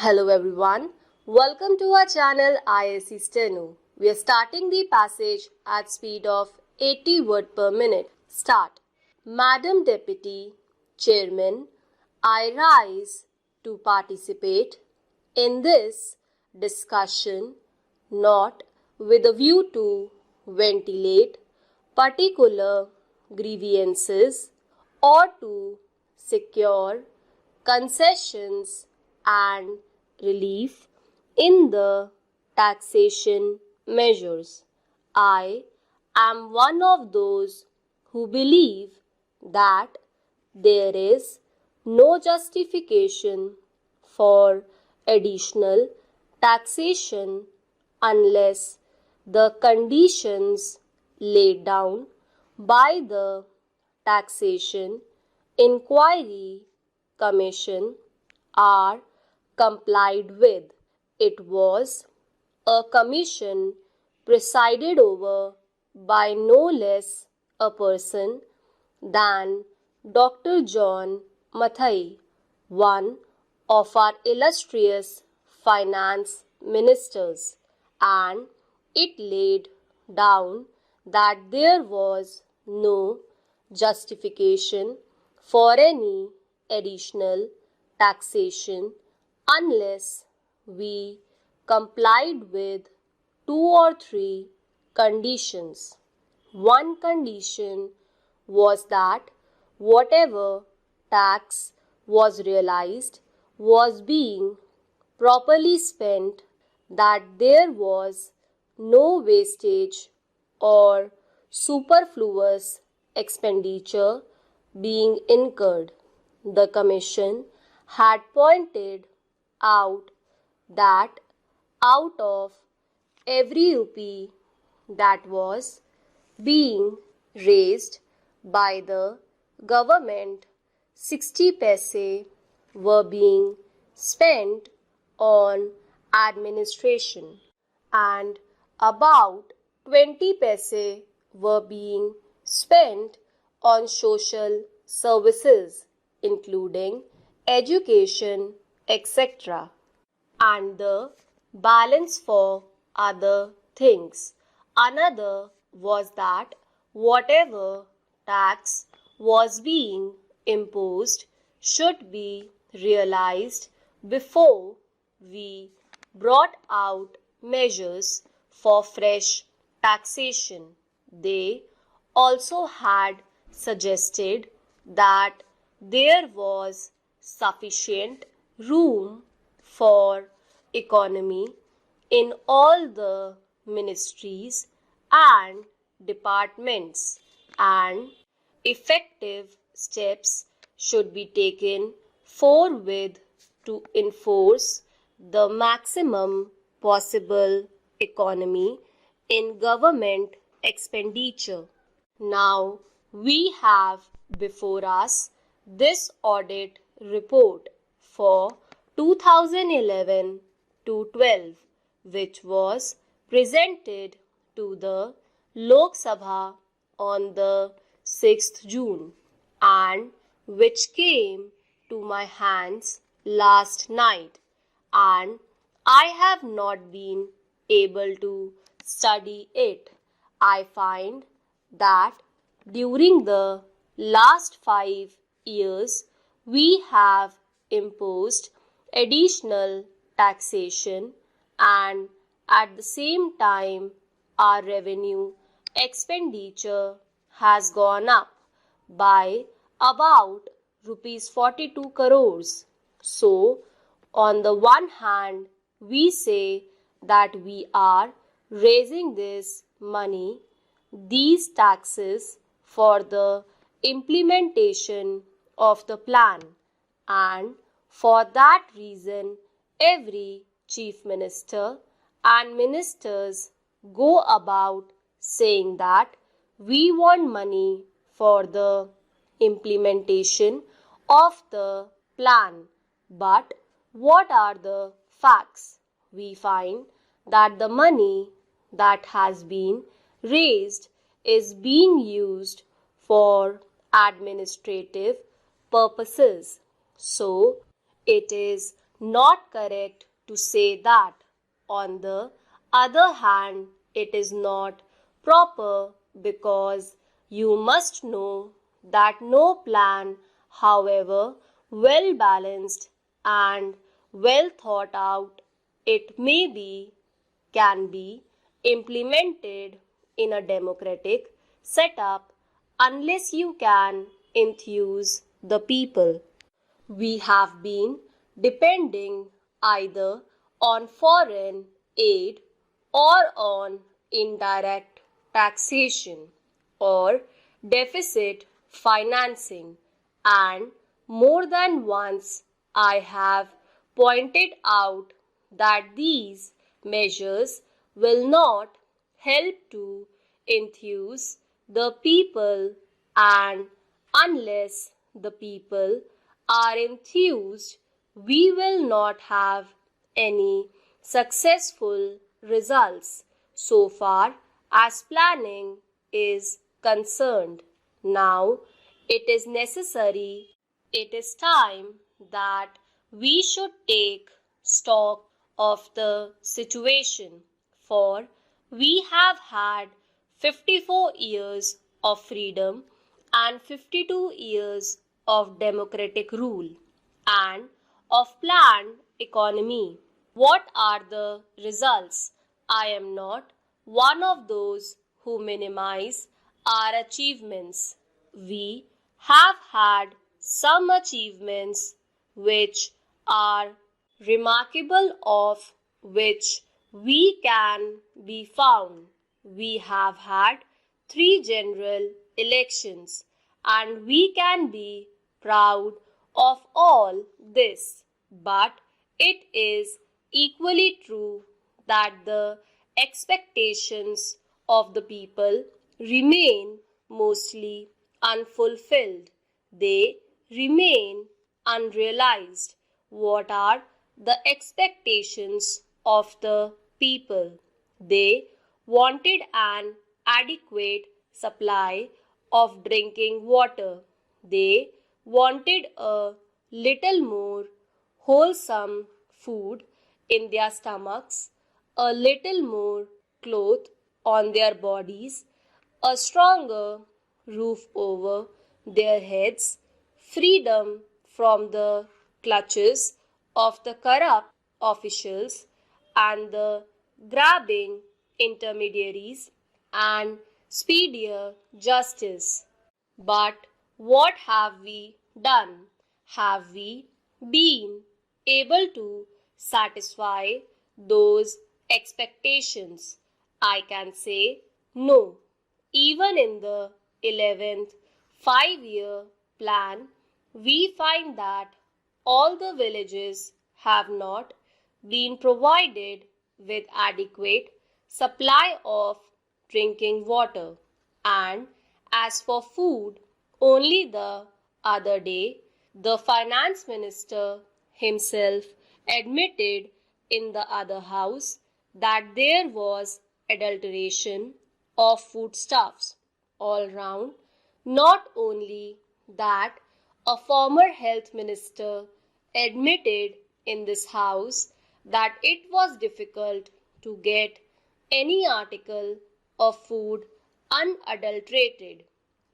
Hello everyone, welcome to our channel Isc Steno. We are starting the passage at speed of 80 words per minute. Start. Madam Deputy Chairman, I rise to participate in this discussion not with a view to ventilate particular grievances or to secure concessions and relief in the taxation measures. I am one of those who believe that there is no justification for additional taxation unless the conditions laid down by the Taxation Inquiry Commission are complied with. It was a commission presided over by no less a person than Dr. John Mathai, one of our illustrious finance ministers, and it laid down that there was no justification for any additional taxation unless we complied with 2 or 3 conditions. One condition was that whatever tax was realized was being properly spent, that there was no wastage or superfluous expenditure being incurred. The Commission had pointed out that out of every rupee that was being raised by the government, 60 paise were being spent on administration and about 20 paise were being spent on social services including education, etc., and the balance for other things. Another was that whatever tax was being imposed should be realized before we brought out measures for fresh taxation. They also had suggested that there was sufficient room for economy in all the ministries and departments, and effective steps should be taken forthwith to enforce the maximum possible economy in government expenditure. Now we have before us this audit report for 2011 to 12, which was presented to the Lok Sabha on the 6th June and which came to my hands last night, and I have not been able to study it. I find that during the last 5 years we have imposed additional taxation and at the same time our revenue expenditure has gone up by about rupees 42 crores. So, on the one hand, we say that we are raising this money, these taxes for the implementation of the plan, and for that reason every chief minister and ministers go about saying that we want money for the implementation of the plan. But what are the facts? We find that the money that has been raised is being used for administrative purposes. So, it is not correct to say that. On the other hand, it is not proper because you must know that no plan, however well balanced and well thought out it may be, can be implemented in a democratic setup unless you can enthuse the people. We have been depending either on foreign aid or on indirect taxation or deficit financing, and more than once I have pointed out that these measures will not help to enthuse the people, and unless the people are enthused, we will not have any successful results so far as planning is concerned. Now it is necessary, it is time that we should take stock of the situation, for we have had 54 years of freedom and 52 years of democratic rule and of planned economy. What are the results? I am not one of those who minimize our achievements. We have had some achievements which are remarkable, of which we can be found. We have had 3 general elections and we can be proud of all this. But it is equally true that the expectations of the people remain mostly unfulfilled. They remain unrealized. What are the expectations of the people? They wanted an adequate supply of drinking water. They wanted a little more wholesome food in their stomachs, a little more cloth on their bodies, a stronger roof over their heads, freedom from the clutches of the corrupt officials and the grabbing intermediaries, and speedier justice. But what have we done? Have we been able to satisfy those expectations? I can say no. Even in the 11th 5-year plan, we find that all the villages have not been provided with adequate supply of drinking water. And as for food, only the other day, the finance minister himself admitted in the other house that there was adulteration of foodstuffs all round. Not only that, a former health minister admitted in this house that it was difficult to get any article of food unadulterated.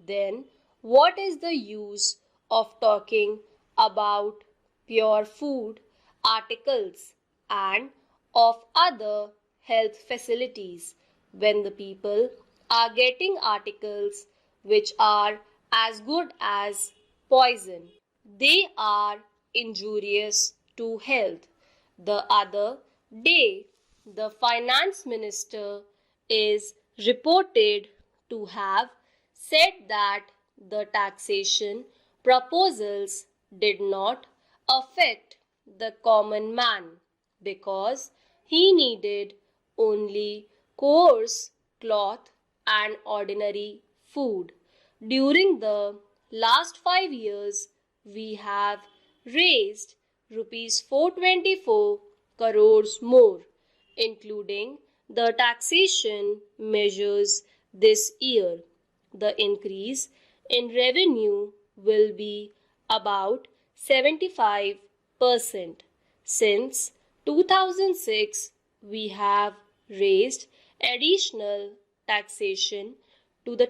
Then what is the use of talking about pure food articles and of other health facilities when the people are getting articles which are as good as poison? They are injurious to health. The other day, the finance minister is reported to have said that the taxation proposals did not affect the common man because he needed only coarse cloth and ordinary food. During the last 5 years, we have raised rupees 424 crores more, including the taxation measures this year. The increase in revenue will be about 75%. Since 2006, we have raised additional taxation to the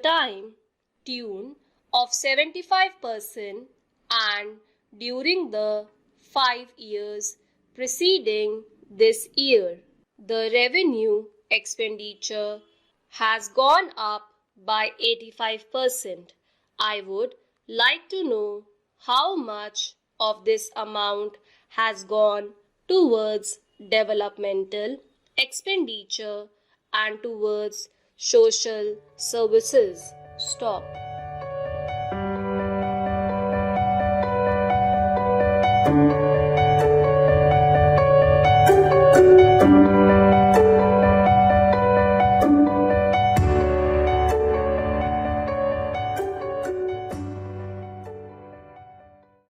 tune of 75% and during the 5 years preceding this year, the revenue expenditure has gone up by 85%. I would like to know how much of this amount has gone towards developmental expenditure and towards social services. Stop.